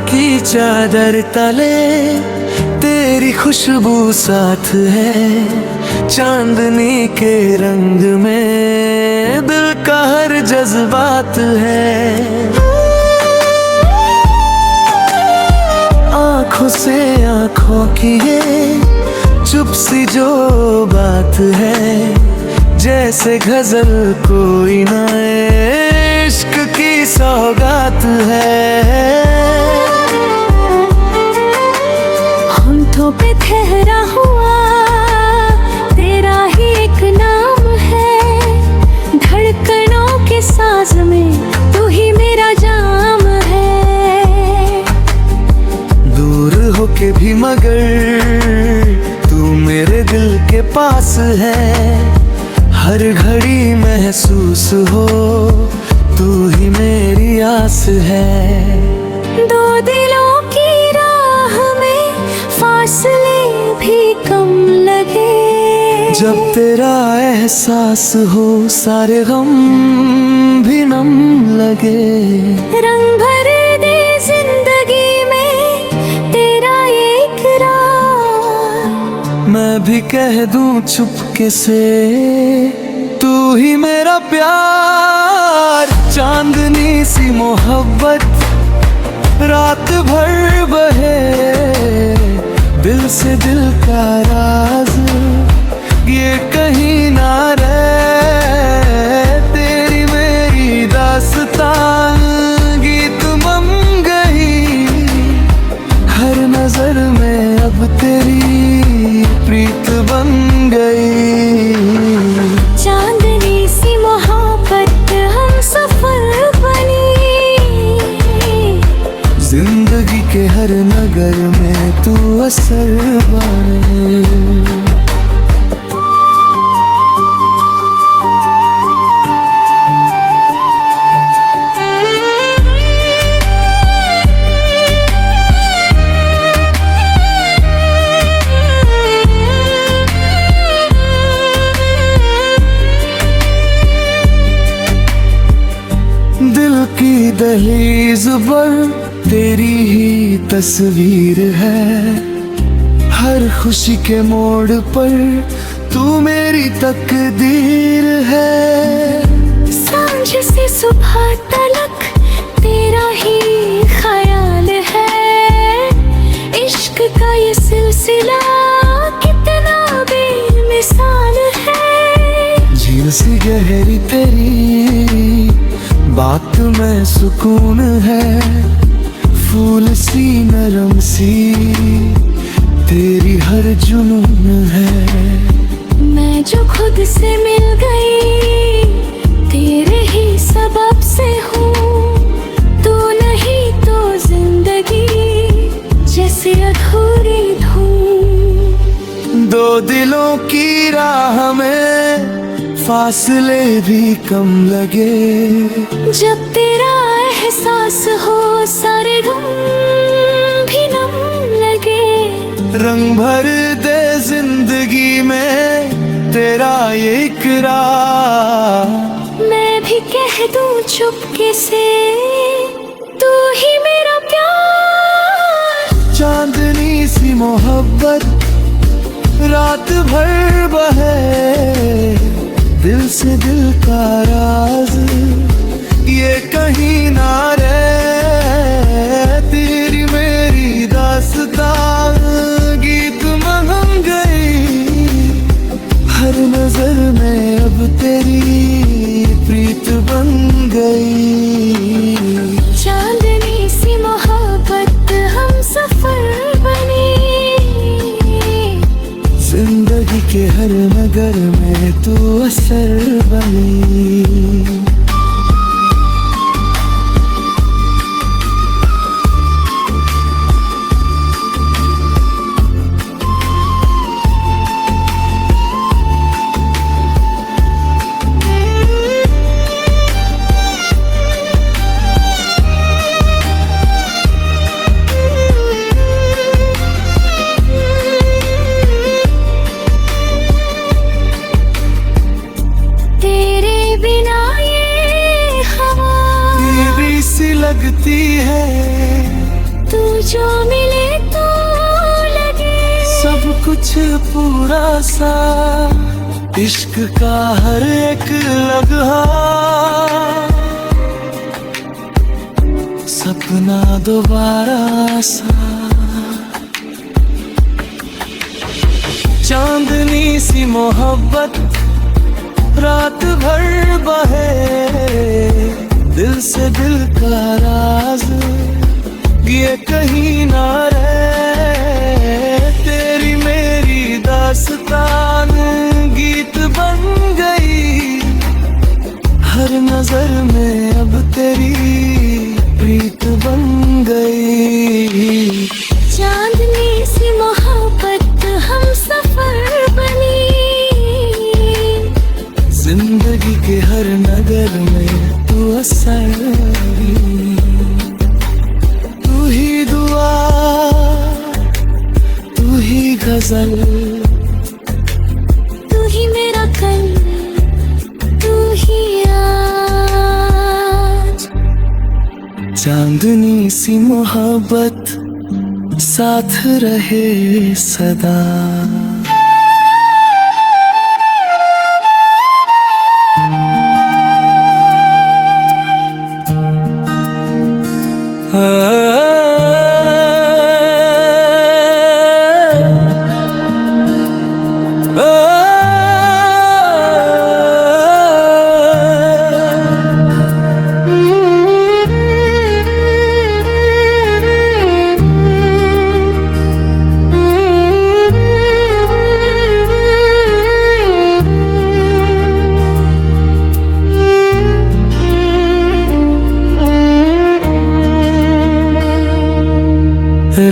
की चादर तले तेरी खुशबू साथ है, चांदनी के रंग में दिल का हर जज्बात है। आंखों से आंखों की ये चुप सी जो बात है, जैसे गजल कोई नए इश्क की सौगात है। होठों पे ठहरा हुआ तेरा ही एक नाम है, धड़कनों के साज में तू ही मेरा जाम है। दूर होके भी मगर तू मेरे दिल के पास है, हर घड़ी महसूस हो तू ही मेरी आस है। दो दिलों की राह में फासले भी कम लगे, जब तेरा एहसास हो सारे गम भी नम लगे। रंग भर दे जिंदगी में तेरा ये इकरार, मैं भी कह दूं चुपके से तू ही मेरा प्यार। चांदनी सी मोहब्बत रात भर बहे, दिल से दिल का राज ये कहीं ना रहे। तेरी मेरी दास्तां गीत बन गई, हर नजर में अब तेरी प्रीत बन गई। चांदनी सी मोहब्बत हम सफर बनी, जिंदगी के हर नगर में तू असर बने। दिल की दहलीज पर तेरी ही तस्वीर है, हर खुशी के मोड़ पर तू मेरी तकदीर है। सांझ से सुबह तलक तेरा ही ख्याल है, इश्क का ये सिलसिला कितना बेमिसाल है। झील सी गहरी तेरी बात में सुकून है, फूल सी नरम सी तेरी हर जुनून है। मैं जो खुद से मिल गई तेरे ही सबब से हूँ, तू नहीं तो जिंदगी जैसे अधूरी धूम। दो दिलों की राह में फासले भी कम लगे, जब तेरा एहसास हो सारे गम भी नम लगे। रंग भर दे जिंदगी में तेरा ये इकरार, मैं भी कह दूं चुपके से तू ही मेरा प्यार। चांदनी सी मोहब्बत रात भर बहे, दिल से दिल का राज ये कहीं ना रहे। तेरी मेरी दास्तां गीत बन गई, हर नजर में अब तेरी प्रीत बन गई। चांदनी सी मोहब्बत हम सफर बनी, जिंदगी के हर नगर में तू असर बनी। कुछ पूरा सा, इश्क का हर एक लम्हा सपना दोबारा सा। चांदनी सी मोहब्बत रात भर बहे, दिल से दिल का राज ये कहीं ना रहे। तेरी मेरी दास्तान गीत बन गई, हर नजर में अब तेरी प्रीत बन गई। चांदनी सी मोहब्बत हम सफर बनी, जिंदगी के हर नगर में तू असर, तू ही दुआ तू ही गजल, तू ही मेरा कल तू ही आज। चांदनी सी मोहब्बत साथ रहे सदा।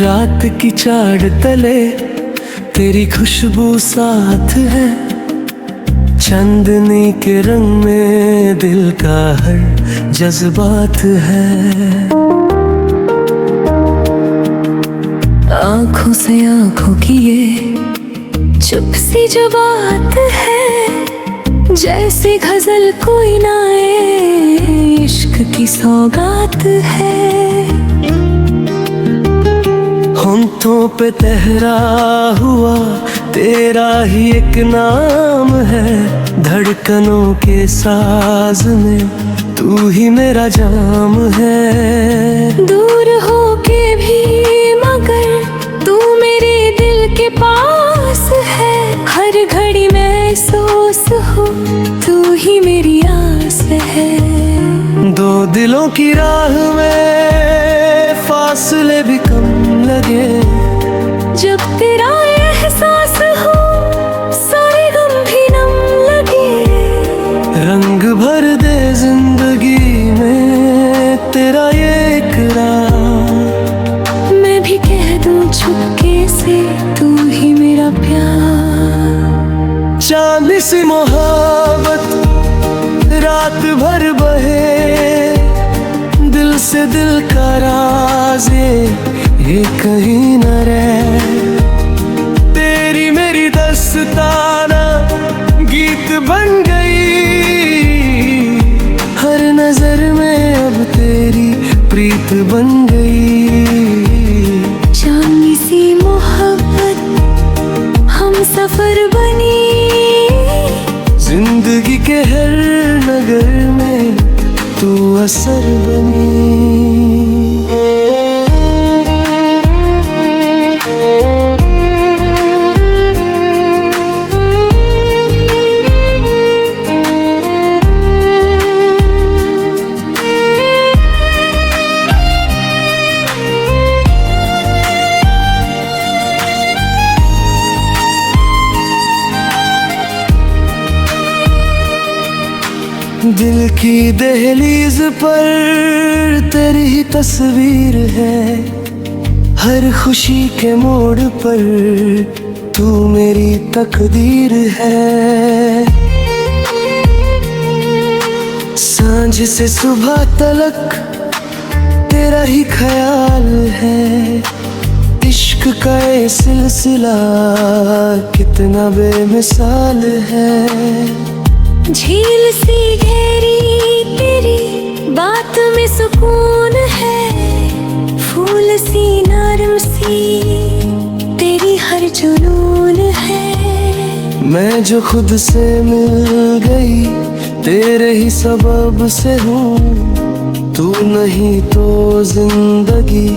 रात की चाड़ तले तेरी खुशबू साथ है, चांदनी के रंग में दिल का हर जज्बात है। आंखों से आंखों की ये चुप सी जो बात है, जैसे गजल कोई ना आए इश्क की सौगात है। होंठों पे तहरा हुआ तेरा ही एक नाम है, धड़कनों के साज में तू ही मेरा जाम है। दूर हो के भी मगर तू मेरे दिल के पास है, हर घड़ी महसूस हो तू ही मेरी आस है। दो दिलों की राह में फासले भी कम लगे, जब तेरा एहसास हो सारे गम भी नम लगे। रंग भर दे जिंदगी में तेरा ये इकरार, मैं भी कह दूं चुपके से तू ही मेरा प्यार। चांदनी सी मोहब्बत रात भर बहे, दिल से दिल का राज ये कहीं न रहे। तेरी मेरी दस्ताना गीत बन गई, हर नजर में अब तेरी प्रीत बन गई। चांदनी सी मोहब्बत हम सफर बनी, जिंदगी के हर नगर में तू असर बनी। दिल की दहलीज पर तेरी ही तस्वीर है, हर खुशी के मोड़ पर तू मेरी तकदीर है। सांझ से सुबह तलक तेरा ही ख्याल है, इश्क का ये सिलसिला कितना बेमिसाल है। झील सी गहरी तेरी बात में सुकून है, फूल सी नरम सी तेरी हर जुनून मैं जो खुद से मिल गई तेरे ही सबब से हूँ। तू नहीं तो जिंदगी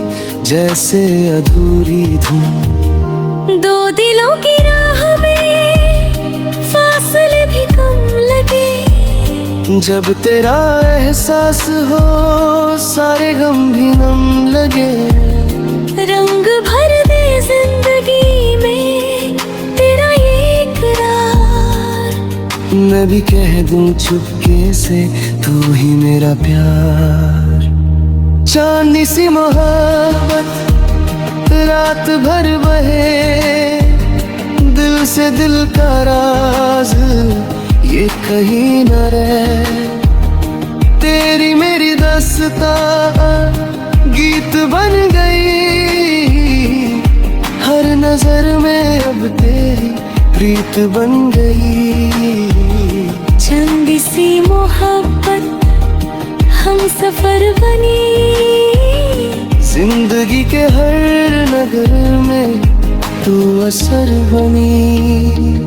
जैसे अधूरी धूम। दो दिलों की राह में फासले भी कम लगे। जब तेरा एहसास हो सारे गम भी नम लगे। रंग भर दे जिंदगी में तेरा ये इकरार। मैं भी कह दूं चुपके से तू ही मेरा प्यार। चांदनी सी मोहब्बत रात भर बहे। दिल से दिल का राज ये कहीं न रहे। तेरी मेरी दास्तां गीत बन गई। हर नजर में अब तेरी प्रीत बन गई। चंगी सी मोहब्बत हम सफर बनी। जिंदगी के हर नगर में तू असर बनी।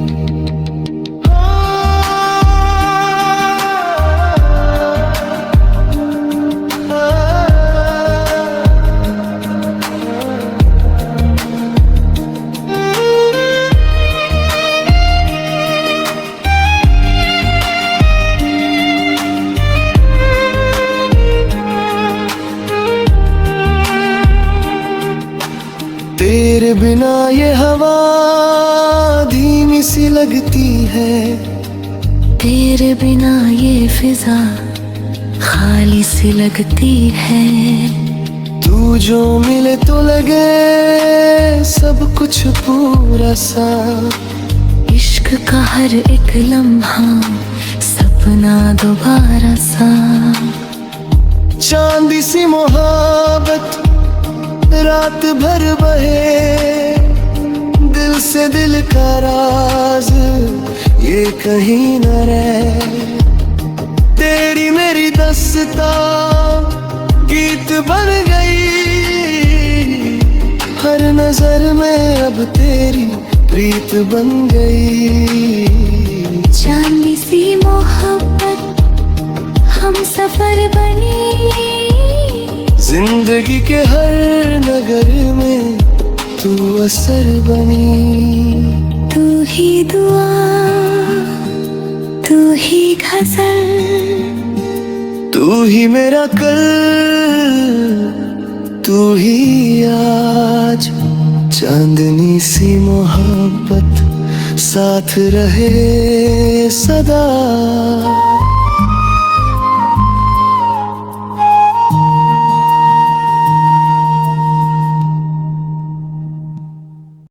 तेरे बिना ये हवा धीमी सी लगती है। तेरे बिना ये फिजा खाली सी लगती है। तू जो मिले तो लगे सब कुछ पूरा सा। इश्क का हर एक लम्हा सपना दोबारा सा। चांदी सी मोहब्बत रात भर बहे। दिल से दिल का राज ये कहीं न रहे। तेरी मेरी दास्तां गीत बन गई। हर नजर में अब तेरी प्रीत बन गई। चांदी सी मोहब्बत हम सफर बनी। जिंदगी के हर नगर में तू असर बनी। तू ही दुआ तू ही गजल। तू ही मेरा कल तू ही आज। चांदनी सी मोहब्बत साथ रहे सदा।